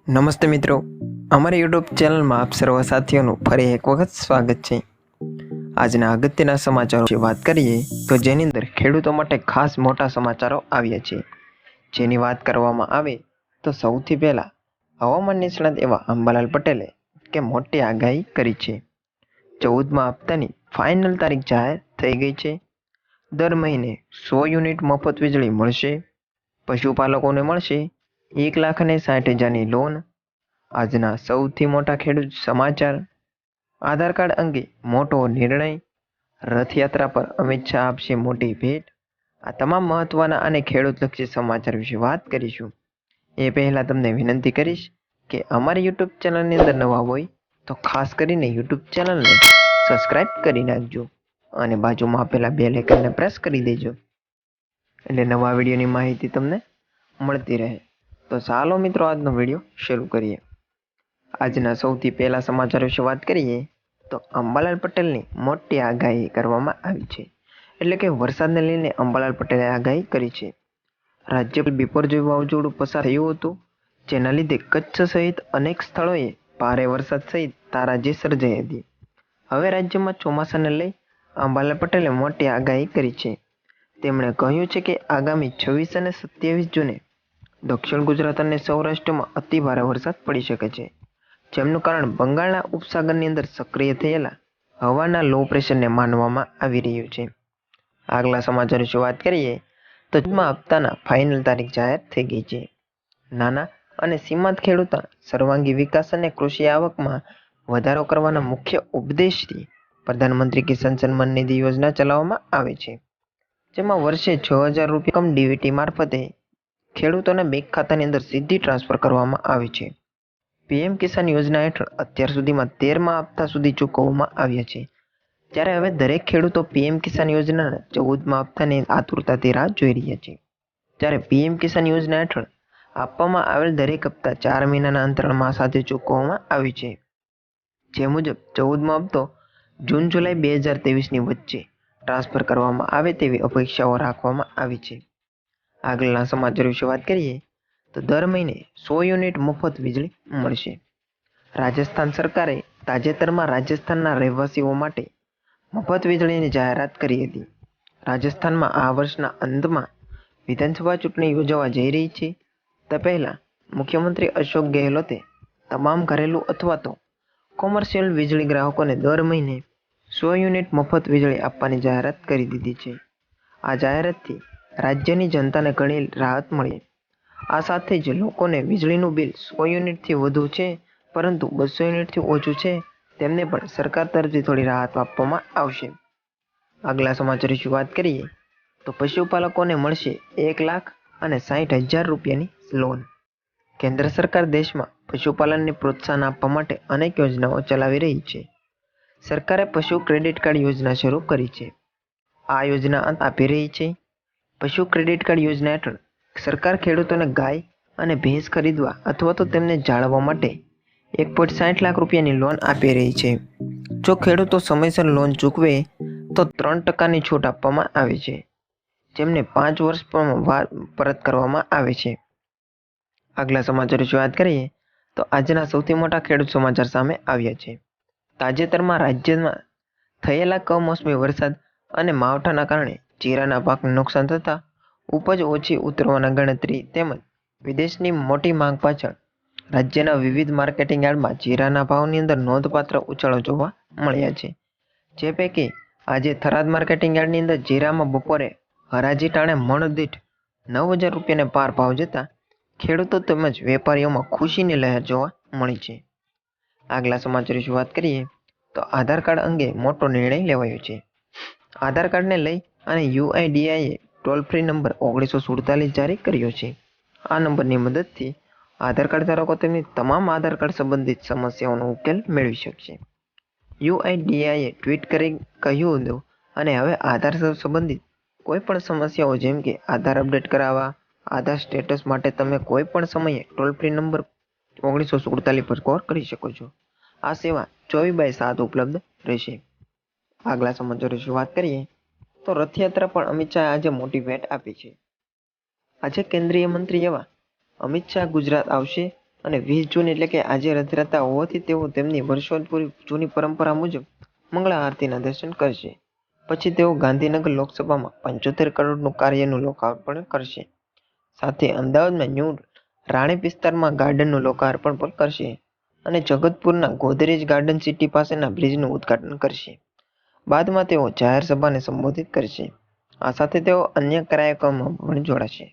નમસ્તે મિત્રો, અમારી યુટ્યુબ ચેનલમાં આપ સર્વ સાથીઓનું ફરી એક વખત સ્વાગત છે। આજના અગત્યના સમાચારો વિશે વાત કરીએ તો જેની અંદર ખેડૂતો માટે ખાસ મોટા સમાચારો આવ્યા છે। જેની વાત કરવામાં આવે તો સૌથી પહેલા હવામાન નિષ્ણાત એવા અંબાલાલ પટેલે કે મોટી આગાહી કરી છે। 14મા હપ્તાની ફાઇનલ તારીખ જાહેર થઈ ગઈ છે। દર મહિને 100 યુનિટ મફત વીજળી મળશે। પશુપાલકોને મળશે 1,60,000ની લોન। આજના સૌથી મોટા ખેડૂત સમાચાર, આધાર કાર્ડ અંગે મોટો નિર્ણય, રથયાત્રા પર અમિત શાહ આપશે મોટી ભેટ। આ તમામ મહત્વના અને ખેડૂતલક્ષી સમાચાર વિશે વાત કરીશું। એ પહેલા તમને વિનંતી કરીશ કે અમારી યુટ્યુબ ચેનલની અંદર નવા હોય તો ખાસ કરીને યુટ્યુબ ચેનલને સબસ્ક્રાઇબ કરી નાખજો અને બાજુમાં આપેલા બેલ આઇકનને પ્રેસ કરી દેજો એટલે નવા વિડીયોની માહિતી તમને મળતી રહે। તો ચાલો મિત્રો આજનો વિડીયો શરૂ કરીએ। આજના સૌથી પહેલા સમાચાર વિશે વાત કરીએ તો અંબાલાલ પટેલની મોટી આગાહી કરવામાં આવી છે। એટલે કે વરસાદને લઈને અંબાલાલ પટેલે આગાહી કરી છે। રાજ્ય પર બિપરજોય વાવાઝોડું પસાર થયું હતું, જેના લીધે કચ્છ સહિત અનેક સ્થળોએ ભારે વરસાદ સહિત તારાજી સર્જાઈ હતી। હવે રાજ્યમાં ચોમાસાને લઈ અંબાલાલ પટેલે મોટી આગાહી કરી છે। તેમણે કહ્યું છે કે આગામી 26 અને 27 જૂને દક્ષિણ ગુજરાત અને સૌરાષ્ટ્રમાં અતિભારે વરસાદ પડી શકે છે, જેમનું કારણ બંગાળના ઉપસાગરની અંદર સક્રિય થયેલા હવાના લો પ્રેશરને માનવામાં આવી રહ્યું છે। આગલા સમાચાર વિશે વાત કરીએ તો 14મા હપ્તાના ફાઇનલ તારીખ જાહેર થઈ ગઈ છે। નાના અને સીમાંત ખેડૂતોના સર્વાંગી વિકાસ અને કૃષિ આવકમાં વધારો કરવાના મુખ્ય ઉદ્દેશથી પ્રધાનમંત્રી કિસાન સન્માન નિધિ યોજના ચલાવવામાં આવે છે, જેમાં વર્ષે 6,000 રૂપિયા કમ ડીબીટી મારફતે ખેડૂતોના બેંક ખાતાની અંદર સીધી ટ્રાન્સફર કરવામાં આવે છે। પીએમ કિસાન યોજના હેઠળ અત્યાર સુધીમાં 13મા હપ્તા સુધી ચૂકવવામાં આવ્યા છે, જ્યારે હવે દરેક ખેડૂતો પીએમ કિસાન યોજનાના 14મા હપ્તાની આતુરતાથી રાહ જોઈ રહ્યા છે। જ્યારે પીએમ કિસાન યોજના હેઠળ આપવામાં આવેલ દરેક હપ્તા 4 મહિનાના અંતરાલમાં સાથે ચૂકવવામાં આવે છે। જે મુજબ 14મો હપ્તો જૂન જુલાઈ 2023ની વચ્ચે ટ્રાન્સફર કરવામાં આવે તેવી અપેક્ષાઓ રાખવામાં આવી છે। આગળના સમાચાર વિશે વાત કરીએ તો દર મહિને 100 યુનિટ મફત વીજળી મળશે। રાજસ્થાન સરકારે તાજેતરમાં રાજસ્થાનના રહેવાસીઓ માટે મફત વીજળીની જાહેરાત કરી હતી। રાજસ્થાનમાં આ વર્ષના અંતમાં વિધાનસભા ચૂંટણી યોજાવા જઈ રહી છે, તે પહેલા મુખ્યમંત્રી અશોક ગેહલોતે તમામ ઘરેલું અથવા તો કોમર્શિયલ વીજળી ગ્રાહકોને દર મહિને 100 યુનિટ મફત વીજળી આપવાની જાહેરાત કરી દીધી છે। આ જાહેરાતથી રાજ્યની જનતાને ઘણી રાહત મળી। આ સાથે જ લોકોને વીજળીનું બિલ 100 યુનિટથી વધુ છે પરંતુ 200 યુનિટથી ઓછું છે તેમને પણ સરકાર તરફથી થોડી રાહત આપવામાં આવશે। આગલા સમાચાર વિશે વાત કરીએ તો પશુપાલકોને મળશે 1,60,000 રૂપિયાની લોન। કેન્દ્ર સરકાર દેશમાં પશુપાલનને પ્રોત્સાહન આપવા માટે અનેક યોજનાઓ ચલાવી રહી છે। સરકારે પશુ ક્રેડિટ કાર્ડ યોજના શરૂ કરી છે। આ યોજના આપી રહી છે પશુ ક્રેડિટ કાર્ડ યોજના હેઠળ સરકાર ખેડૂતોને ગાય અને ભેંસ ખરીદવા અથવા તો તેમને જાળવવા માટે 1.60 લાખ રૂપિયાની લોન આપી રહી છે। જો ખેડૂતો સમયસર લોન ચૂકવે તો 3% છૂટ આપવામાં આવે છે, જેમને 5 વર્ષમાં પરત કરવામાં આવે છે। આગલા સમાચાર વિશે વાત કરીએ તો આજના સૌથી મોટા ખેડૂત સમાચાર સામે આવ્યા છે। તાજેતરમાં રાજ્યમાં થયેલા કમોસમી વરસાદ અને માવઠાના કારણે જીરાના પાકને નુકસાન થતાં ઉપજ ઓછી ઉતરવાના ગણતરી તેમજ વિદેશની મોટી માંગ પાછળ રાજ્યના વિવિધ માર્કેટિંગ યાર્ડમાં જીરાના ભાવની અંદર નોંધપાત્ર ઉછાળો જોવા મળ્યા છે। જે પૈકી આજે થરાદ માર્કેટિંગ યાર્ડની અંદર જીરામાં બપોરે હરાજી ટાણે મણ દીઠ 9,000 રૂપિયાને પાર ભાવ જતા ખેડૂતો તેમજ વેપારીઓમાં ખુશીની લહેર જોવા મળી છે। આગલા સમાચાર વિશે વાત કરીએ તો આધાર કાર્ડ અંગે મોટો નિર્ણય લેવાયો છે। આધાર કાર્ડને લઈ અને યુઆઈડીએઆઈએ ટોલ ફ્રી નંબર 1947 જારી કર્યો છે। આ નંબરની મદદથી આધાર કાર્ડ ધારકો તેમની તમામ આધાર કાર્ડ સંબંધિત સમસ્યાઓનો ઉકેલ મેળવી શકશે। યુઆઈડીએઆઈએ ટ્વીટ કરી કહ્યું હતું અને હવે આધાર સંબંધિત કોઈ પણ સમસ્યાઓ જેમ કે આધાર અપડેટ કરાવવા, આધાર સ્ટેટસ માટે તમે કોઈ પણ સમયે ટોલ ફ્રી નંબર 1947 પર કોલ કરી શકો છો। આ સેવા 24/7 ઉપલબ્ધ રહેશે। આગલા સમાચાર વિશે વાત કરીએ તો રથયાત્રા પર અમિત શાહે આજે મોટી ભેટ આપી છે। આજે કેન્દ્રીય મંત્રી એવા અમિત શાહ ગુજરાત આવશે અને 20 જૂન એટલે કે આજે રથયાત્રા હોવાથી તેઓ તેમની વર્ષો જૂની પરંપરા મુજબ મંગળા આરતીના દર્શન કરશે. પછી તેઓ ગાંધીનગર લોકસભામાં 75 કરોડનું કાર્યનું લોકાર્પણ કરશે. સાથે અમદાવાદમાં ન્યૂ રાણીપ વિસ્તારમાં ગાર્ડનનું લોકાર્પણ પણ કરશે અને જગતપુરના ગોદરેજ ગાર્ડન સિટી પાસેના બ્રિજનું ઉદ્ઘાટન કરશે. બાદમાં તેઓ જાહેર સભાને સંબોધિત કરશે. આ સાથે તેઓ અન્ય કાર્યક્રમોમાં પણ જોડાશે.